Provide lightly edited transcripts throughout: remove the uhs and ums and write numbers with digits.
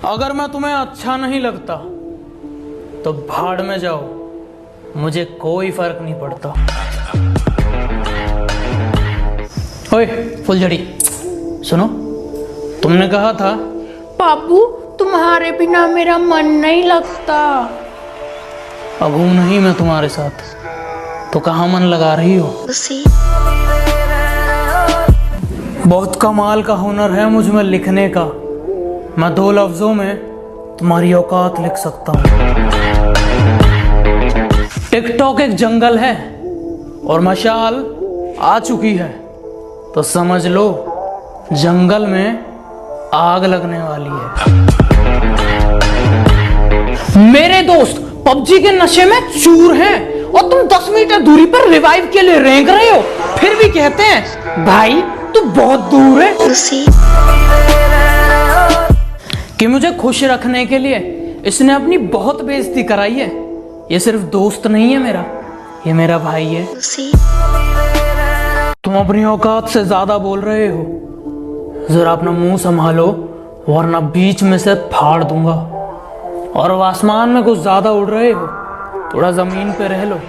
अगर मैं तुम्हें अच्छा नहीं लगता तो भाड़ में जाओ, मुझे कोई फर्क नहीं पड़ता। ओए फुलझड़ी, सुनो, तुमने कहा था बाबू तुम्हारे बिना मेरा मन नहीं लगता। अब हूं नहीं मैं तुम्हारे साथ, तो कहाँ मन लगा रही हो? बहुत कमाल का हुनर है मुझ में लिखने का। मैं 2 लफ्जों में तुम्हारी औकात लिख सकता हूँ। टिकटॉक एक जंगल है और मशाल आ चुकी है, तो समझ लो जंगल में आग लगने वाली है। मेरे दोस्त पबजी के नशे में चूर हैं और तुम 10 मीटर दूरी पर रिवाइव के लिए रेंग रहे हो, फिर भी कहते हैं भाई तू बहुत दूर है। कि मुझे खुश रखने के लिए इसने अपनी बहुत बेइज्जती कराई है। ये सिर्फ दोस्त नहीं है मेरा, ये मेरा भाई है। तुम अपनी औकात से ज्यादा बोल रहे हो, जरा अपना मुंह संभालो वरना बीच में से फाड़ दूंगा। और अब आसमान में कुछ ज्यादा उड़ रहे हो, थोड़ा जमीन पे रह लो,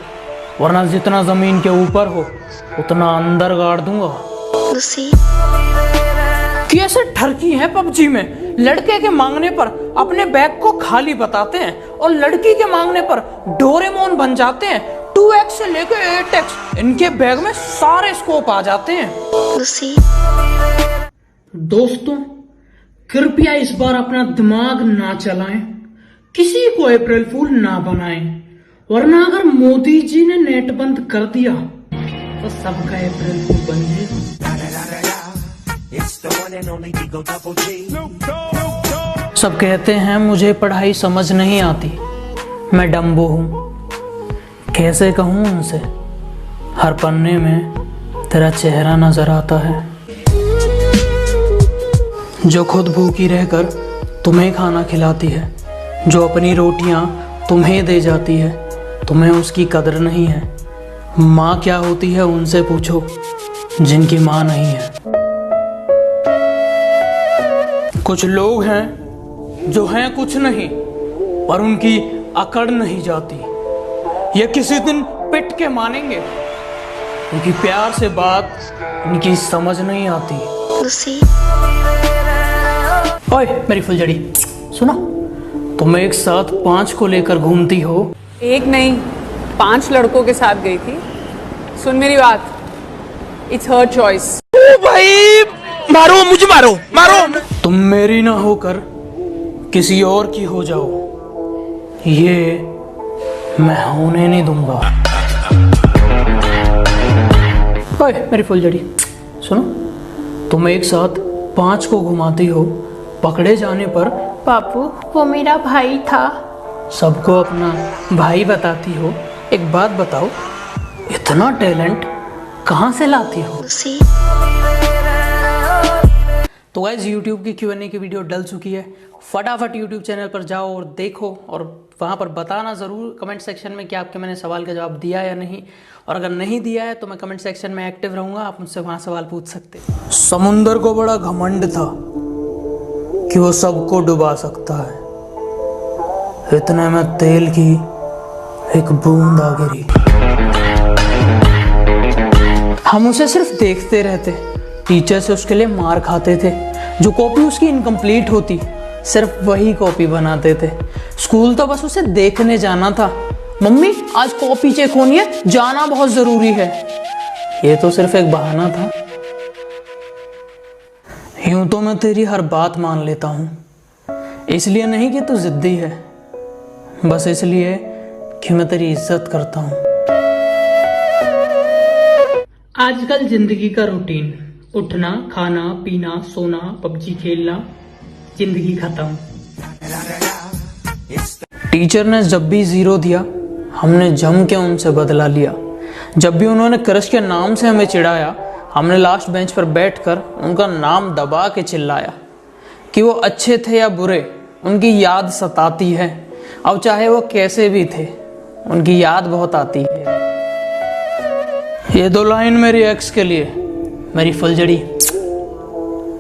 वरना जितना जमीन के ऊपर हो उतना अंदर गाड़ दूंगा। कि ऐसे ठरकी है पबजी में, लड़के के मांगने पर अपने बैग को खाली बताते हैं और लड़की के मांगने पर डोरेमोन बन जाते हैं। 2x से लेकर 8x इनके बैग में सारे स्कोप आ जाते हैं। दोस्तों कृपया इस बार अपना दिमाग ना चलाएं, किसी को अप्रैल फूल ना बनाएं, वरना अगर मोदी जी ने नेट बंद कर दिया तो सबका अप्रैल फूल बन जाएगा। सब कहते हैं मुझे पढ़ाई समझ नहीं आती, मैं डम्बो हूँ। कैसे कहूँ उनसे, हर पन्ने में तेरा चेहरा नजर आता है। जो खुद भूखी रहकर तुम्हें खाना खिलाती है, जो अपनी रोटियां तुम्हें दे जाती है, तुम्हें उसकी कदर नहीं है। माँ क्या होती है उनसे पूछो जिनकी माँ नहीं है। कुछ लोग हैं जो हैं कुछ नहीं पर उनकी अकड़ नहीं जाती। ये किसी दिन पिट के मानेंगे, उनकी प्यार से बात उनकी समझ नहीं आती। ओए मेरी फुलझड़ी, सुनो, तुम एक साथ 5 को लेकर घूमती हो। एक नहीं 5 लड़कों के साथ गई थी। सुन मेरी बात, इट्स हर चॉइस। ओ भाई मारो, मुझे मारो मारो। तुम मेरी ना होकर किसी और की हो जाओ, ये मैं होने नहीं दूंगा। ओए मेरी फुलझड़ी, सुनो, तुम एक साथ 5 को घुमाती हो, पकड़े जाने पर बाबू वो मेरा भाई था। सबको अपना भाई बताती हो। एक बात बताओ, इतना टैलेंट कहाँ से लाती हो? तो गाइस YouTube की Q&A की वीडियो डल चुकी है। फटाफट YouTube चैनल पर जाओ और देखो, और वहाँ पर बताना ज़रूर कमेंट सेक्शन में कि आपके मैंने सवाल का जवाब दिया या नहीं। और अगर नहीं दिया है तो मैं कमेंट सेक्शन में एक्टिव रहूँगा, आप मुझसे वहाँ सवाल पूछ सकते हैं। समुंदर को बड़ा घमंड था कि वो सबको डुबा सकता है, इतने में तेल की एक बूंद आ गिरी। हम उसे सिर्फ देखते रहते, टीचर से उसके लिए मार खाते थे। जो कॉपी उसकी इनकम्प्लीट होती सिर्फ वही कॉपी बनाते थे। स्कूल तो बस उसे देखने जाना था। मम्मी आज कॉपी चेक होनी है, जाना बहुत जरूरी है। ये तो सिर्फ एक बहाना था। यूं तो मैं तेरी हर बात मान लेता हूँ, इसलिए नहीं कि तू जिद्दी है, बस इसलिए कि मैं तेरी इज्जत करता हूँ। आजकल जिंदगी का रूटीन, उठना, खाना, पीना, सोना, पबजी खेलना, जिंदगी खत्म। टीचर ने जब भी 0 दिया, हमने जम के उनसे बदला लिया। जब भी उन्होंने क्रश के नाम से हमें चिढ़ाया, हमने लास्ट बेंच पर बैठकर उनका नाम दबा के चिल्लाया। कि वो अच्छे थे या बुरे, उनकी याद सताती है। अब चाहे वो कैसे भी थे, उनकी याद बहुत आती है। ये 2 लाइन मेरी एक्स के लिए, मेरी फुलझड़ी,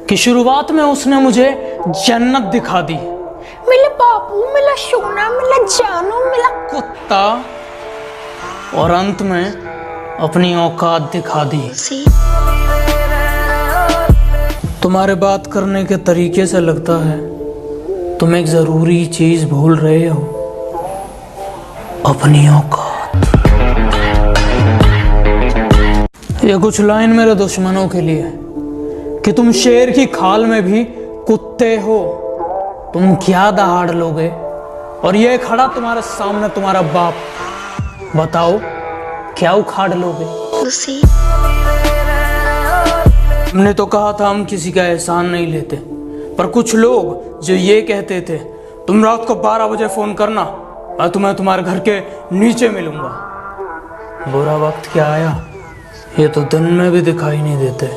कि शुरुआत में उसने मुझे जन्नत दिखा दी, बाबू, मेरा सोना, मेरा जानू, मेरा कुत्ता। और अंत में अपनी औकात दिखा दी। तुम्हारे बात करने के तरीके से लगता है तुम एक जरूरी चीज भूल रहे हो, अपनी औकात। ये कुछ लाइन मेरे दुश्मनों के लिए कि तुम शेर की खाल में भी कुत्ते हो। तुम क्या दहाड़ लोगे? और ये खड़ा तुम्हारे सामने तुम्हारा बाप, बताओ क्या उखाड़ लोगे? हमने तो कहा था हम किसी का एहसान नहीं लेते, पर कुछ लोग जो ये कहते थे तुम रात को 12 बजे फोन करना, मैं तुम्हें तुम्हारे घर के नीचे मिलूंगा। बुरा वक्त क्या आया, ये तो दिन में भी दिखाई नहीं देते।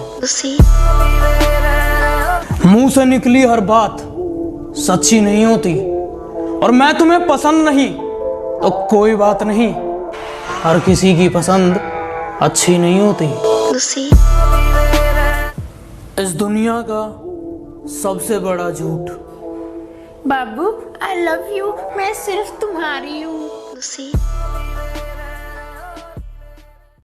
मुंह से निकली हर बात सच्ची नहीं होती, और मैं तुम्हें पसंद नहीं तो कोई बात नहीं, हर किसी की पसंद अच्छी नहीं होती। इस दुनिया का सबसे बड़ा झूठ। बाबू, आई लव यू, मैं सिर्फ तुम्हारी हूँ।